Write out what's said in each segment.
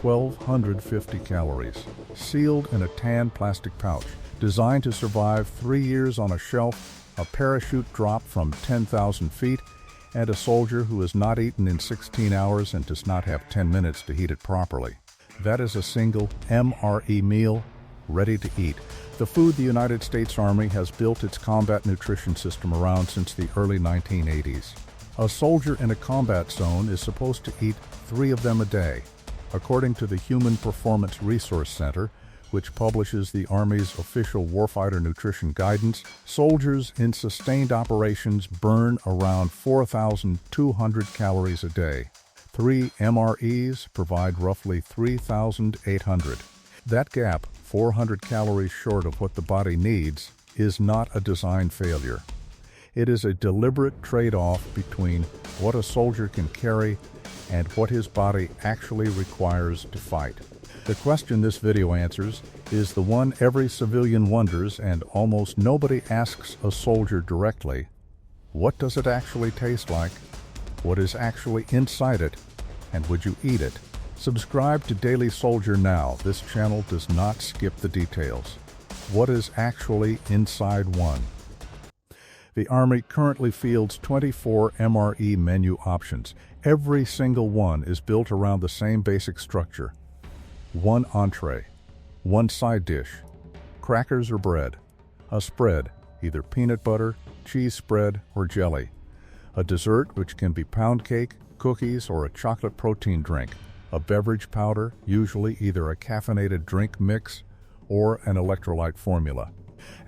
(1,250 calories), sealed in a tan plastic pouch, designed to survive 3 years on a shelf, a parachute drop from 10,000 feet, and a soldier who has not eaten in 16 hours and does not have 10 minutes to heat it properly. That is a single MRE meal, ready to eat. The food the United States Army has built its combat nutrition system around since the early 1980s. A soldier in a combat zone is supposed to eat 3 of them a day. According to the Human Performance Resource Center, which publishes the Army's official warfighter nutrition guidance, soldiers in sustained operations burn around 4,200 calories a day. 3 MREs provide roughly 3,800. That gap, 400 calories short of what the body needs, is not a design failure. It is a deliberate trade-off between what a soldier can carry and what his body actually requires to fight. The question this video answers is the one every civilian wonders and almost nobody asks a soldier directly. What does it actually taste like? What is actually inside it? And would you eat it? Subscribe to Daily Soldier now. This channel does not skip the details. What is actually inside one? The Army currently fields 24 MRE menu options. Every single one is built around the same basic structure. 1 entree, 1 side dish, crackers or bread, a spread, either peanut butter, cheese spread, or jelly, a dessert which can be pound cake, cookies, or a chocolate protein drink, a beverage powder, usually either a caffeinated drink mix or an electrolyte formula,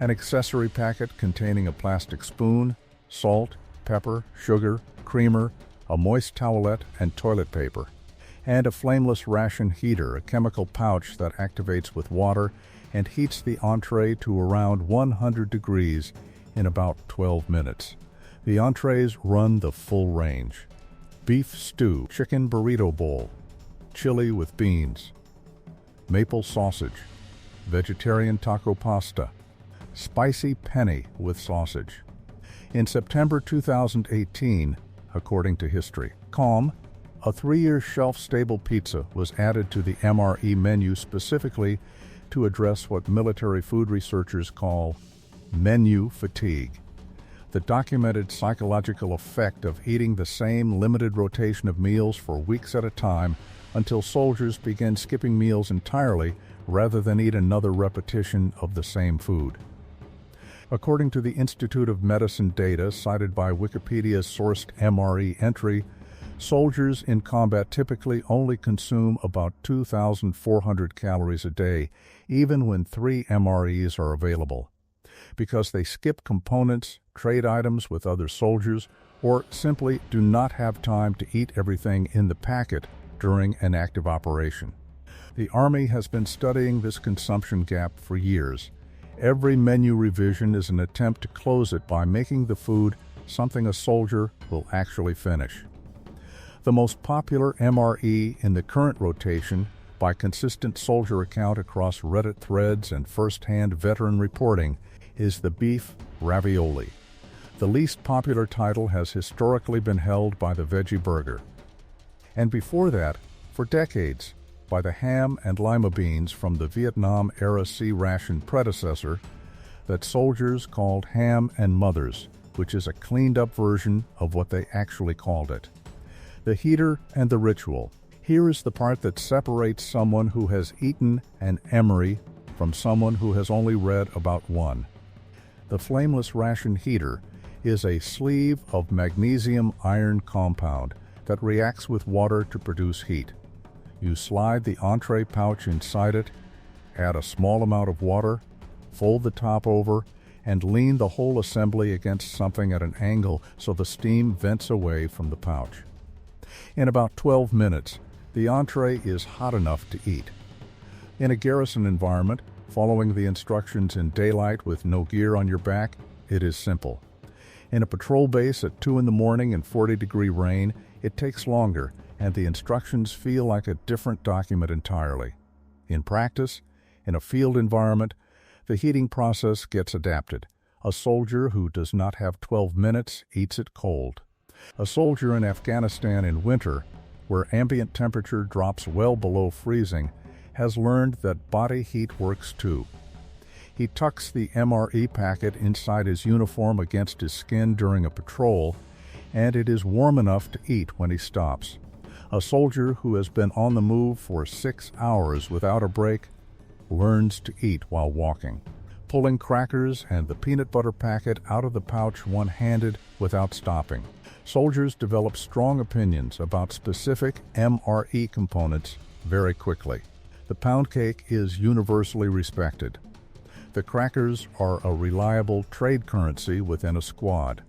an accessory packet containing a plastic spoon, salt, pepper, sugar, creamer, a moist towelette, and toilet paper, and a flameless ration heater, a chemical pouch that activates with water and heats the entree to around 100 degrees in about 12 minutes. The entrees run the full range: beef stew, chicken burrito bowl, chili with beans, maple sausage, vegetarian taco pasta, spicy penne with sausage. In September 2018, according to History.com, a 3-year shelf-stable pizza was added to the MRE menu specifically to address what military food researchers call menu fatigue, the documented psychological effect of eating the same limited rotation of meals for weeks at a time until soldiers begin skipping meals entirely rather than eat another repetition of the same food. According to the Institute of Medicine data cited by Wikipedia's sourced MRE entry, soldiers in combat typically only consume about 2,400 calories a day, even when 3 MREs are available, because they skip components, trade items with other soldiers, or simply do not have time to eat everything in the packet during an active operation. The Army has been studying this consumption gap for years. Every menu revision is an attempt to close it by making the food something a soldier will actually finish. The most popular MRE in the current rotation, by consistent soldier account across Reddit threads and first-hand veteran reporting, is the beef ravioli. The least popular title has historically been held by the veggie burger. And before that, for decades, by the ham and lima beans from the Vietnam-era C ration predecessor that soldiers called ham and mothers, which is a cleaned-up version of what they actually called it. The heater and the ritual. Here is the part that separates someone who has eaten an MRE from someone who has only read about one. The Flameless ration heater is a sleeve of magnesium iron compound that reacts with water to produce heat. You slide the entree pouch inside it, add a small amount of water, fold the top over, and lean the whole assembly against something at an angle so the steam vents away from the pouch. In about 12 minutes, the entree is hot enough to eat. In a garrison environment, following the instructions in daylight with no gear on your back, it is simple. In a patrol base at 2 in the morning in 40-degree rain, it takes longer, and the instructions feel like a different document entirely. In practice, in a field environment, The heating process gets adapted. A soldier who does not have 12 minutes eats it cold. A soldier in Afghanistan in winter, where ambient temperature drops well below freezing, has learned that body heat works too. He tucks the MRE packet inside his uniform against his skin during a patrol, and it is warm enough to eat when he stops. A soldier who has been on the move for 6 hours without a break learns to eat while walking, pulling crackers and the peanut butter packet out of the pouch one-handed without stopping. Soldiers develop strong opinions about specific MRE components very quickly. The pound cake is universally respected. The crackers are a reliable trade currency within a squad.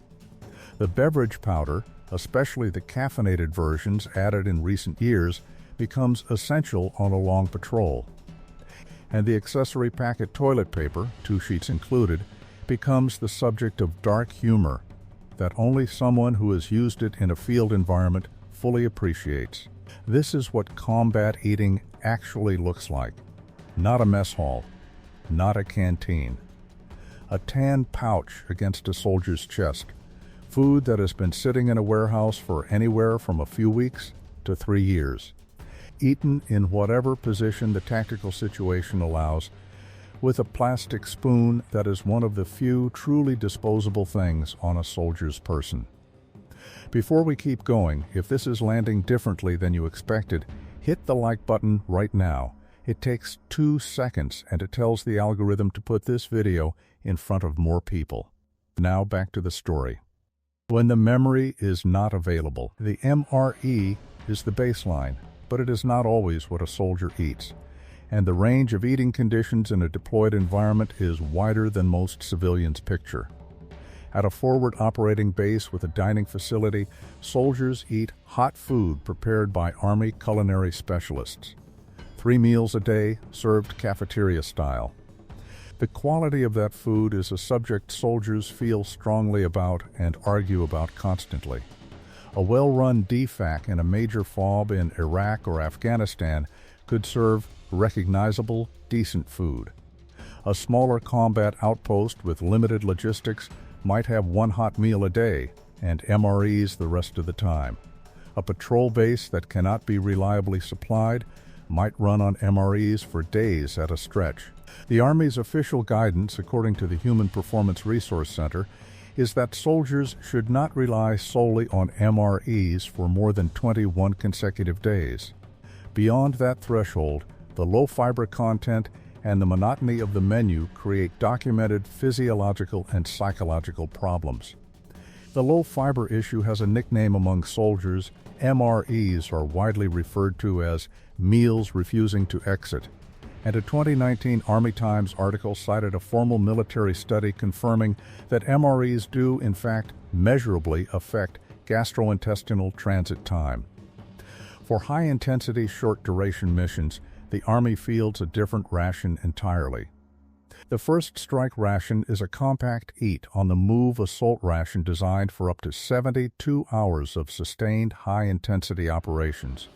The beverage powder, especially the caffeinated versions added in recent years, becomes essential on a long patrol. And the accessory packet toilet paper, 2 sheets included, becomes the subject of dark humor that only someone who has used it in a field environment fully appreciates. This is what combat eating actually looks like. Not a mess hall, not a canteen. A tan pouch against a soldier's chest. Food that has been sitting in a warehouse for anywhere from a few weeks to 3 years. Eaten in whatever position the tactical situation allows, with a plastic spoon that is one of the few truly disposable things on a soldier's person. Before we keep going, if this is landing differently than you expected, hit the like button right now. It takes 2 seconds and it tells the algorithm to put this video in front of more people. Now back to the story. When the memory is not available, the MRE is the baseline, but it is not always what a soldier eats. And the range of eating conditions in a deployed environment is wider than most civilians picture. At a forward operating base with a dining facility, soldiers eat hot food prepared by Army culinary specialists. 3 meals a day, served cafeteria style. The quality of that food is a subject soldiers feel strongly about and argue about constantly. A well-run DFAC in a major FOB in Iraq or Afghanistan could serve recognizable, decent food. A smaller combat outpost with limited logistics might have 1 hot meal a day and MREs the rest of the time. A patrol base that cannot be reliably supplied might run on MREs for days at a stretch. The Army's official guidance, according to the Human Performance Resource Center, is that soldiers should not rely solely on MREs for more than 21 consecutive days. Beyond that threshold, the low fiber content and the monotony of the menu create documented physiological and psychological problems. The low fiber issue has a nickname among soldiers. MREs are widely referred to as meals refusing to exit. And a 2019 Army Times article cited a formal military study confirming that MREs do, in fact, measurably affect gastrointestinal transit time. For high-intensity, short-duration missions, the Army fields a different ration entirely. The First Strike Ration is a compact eat-on-the-move assault ration designed for up to 72 hours of sustained high-intensity operations.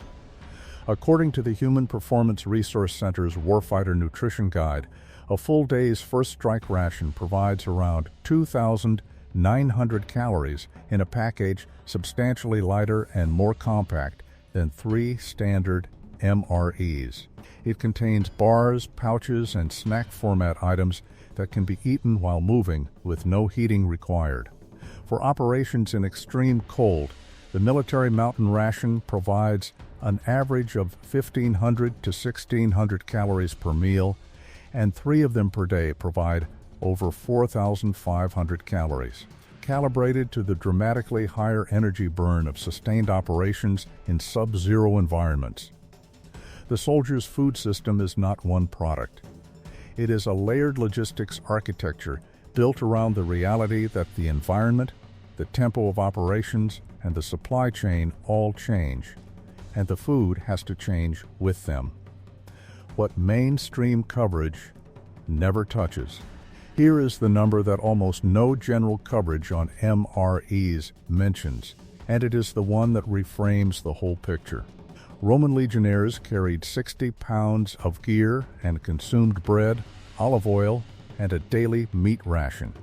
According to the Human Performance Resource Center's Warfighter Nutrition Guide, a full day's First Strike Ration provides around 2,900 calories in a package substantially lighter and more compact than 3 standard MREs. It contains bars, pouches, and snack format items that can be eaten while moving with no heating required. For operations in extreme cold, the military mountain ration provides an average of 1,500 to 1,600 calories per meal, and 3 of them per day provide over 4,500 calories, calibrated to the dramatically higher energy burn of sustained operations in sub-zero environments. The soldier's food system is not one product. It is a layered logistics architecture built around the reality that the environment, the tempo of operations, and the supply chain all change, and the food has to change with them. What mainstream coverage never touches. Here is the number that almost no general coverage on MREs mentions, and it is the one that reframes the whole picture. Roman legionnaires carried 60 pounds of gear and consumed bread, olive oil, and a daily meat ration.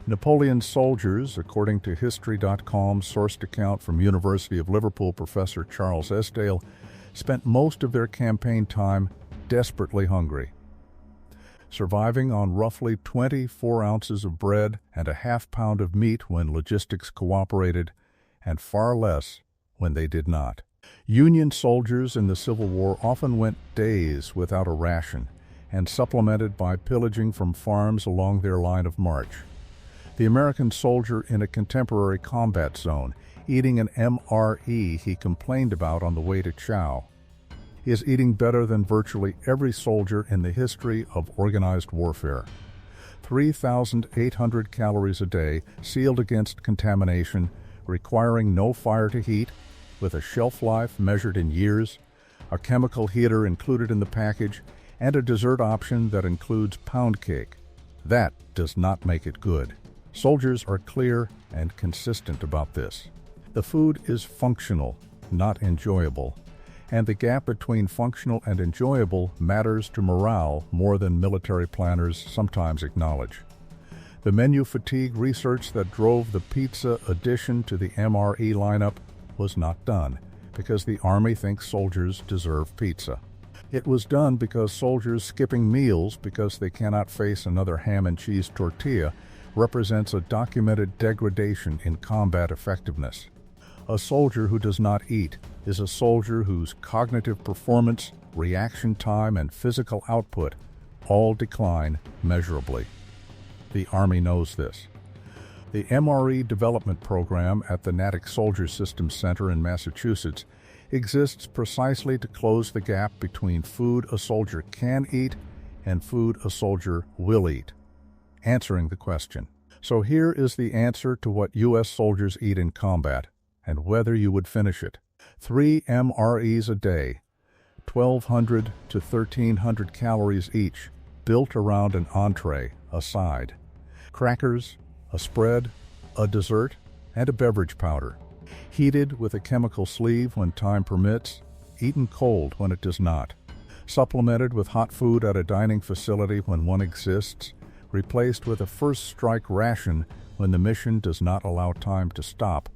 Napoleon's soldiers, according to History.com's sourced account from University of Liverpool professor Charles Esdale, spent most of their campaign time desperately hungry, surviving on roughly 24 ounces of bread and a half-pound of meat when logistics cooperated, and far less when they did not. Union soldiers in the Civil War often went days without a ration, and supplemented by pillaging from farms along their line of march. The American soldier in a contemporary combat zone, eating an MRE he complained about on the way to chow, is eating better than virtually every soldier in the history of organized warfare. 3,800 calories a day, sealed against contamination, requiring no fire to heat, with a shelf life measured in years, a chemical heater included in the package, and a dessert option that includes pound cake. That does not make it good. Soldiers are clear and consistent about this. The food is functional, not enjoyable, and the gap between functional and enjoyable matters to morale more than military planners sometimes acknowledge. The menu fatigue research that drove the pizza addition to the MRE lineup was not done because the Army thinks soldiers deserve pizza. It was done because soldiers skipping meals because they cannot face another ham and cheese tortilla represents a documented degradation in combat effectiveness. A soldier who does not eat is a soldier whose cognitive performance, reaction time, and physical output all decline measurably. The Army knows this. The MRE development program at the Natick Soldier Systems Center in Massachusetts exists precisely to close the gap between food a soldier can eat and food a soldier will eat, answering the question. So here is the answer to what U.S. soldiers eat in combat and whether you would finish it. 3 MREs a day, 1,200 to 1,300 calories each, built around an entree, a side, crackers, a spread, a dessert, and a beverage powder, heated with a chemical sleeve when time permits, eaten cold when it does not, supplemented with hot food at a dining facility when one exists, replaced with a First Strike Ration when the mission does not allow time to stop,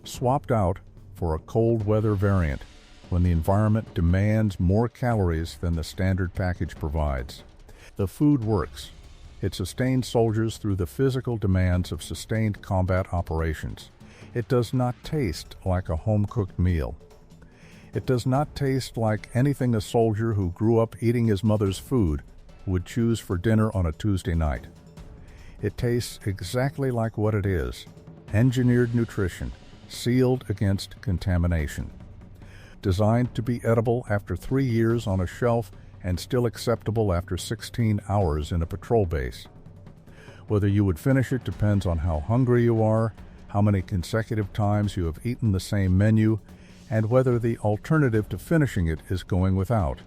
swapped out for a cold weather variant when the environment demands more calories than the standard package provides. The food works. It sustains soldiers through the physical demands of sustained combat operations. It does not taste like a home-cooked meal. It does not taste like anything a soldier who grew up eating his mother's food would choose for dinner on a Tuesday night. It tastes exactly like what it is: engineered nutrition, sealed against contamination. Designed to be edible after 3 years on a shelf and still acceptable after 16 hours in a patrol base. Whether you would finish it depends on how hungry you are, how many consecutive times you have eaten the same menu, and whether the alternative to finishing it is going without.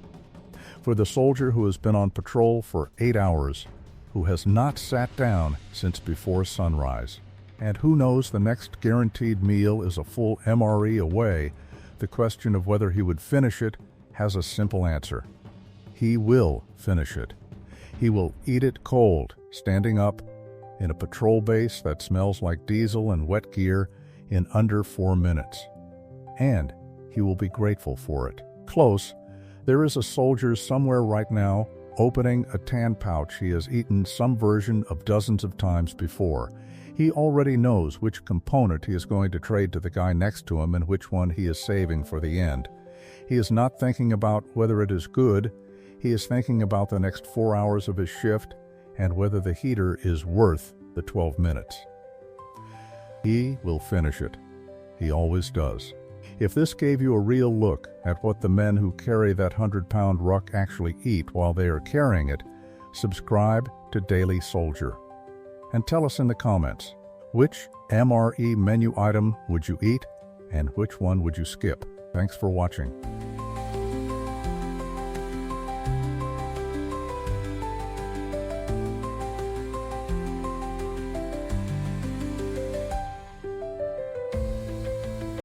For the soldier who has been on patrol for 8 hours, who has not sat down since before sunrise, and who knows the next guaranteed meal is a full MRE away, the question of whether he would finish it has a simple answer. He will finish it. He will eat it cold, standing up, in a patrol base that smells like diesel and wet gear in under 4 minutes. And he will be grateful for it. Close, there is a soldier somewhere right now opening a tan pouch he has eaten some version of dozens of times before. He already knows which component he is going to trade to the guy next to him and which one he is saving for the end. He is not thinking about whether it is good. He is thinking about the next 4 hours of his shift and whether the heater is worth the 12 minutes. He will finish it. He always does. If this gave you a real look at what the men who carry that 100-pound ruck actually eat while they are carrying it, subscribe to Daily Soldier. And tell us in the comments, which MRE menu item would you eat and which one would you skip? Thanks for watching.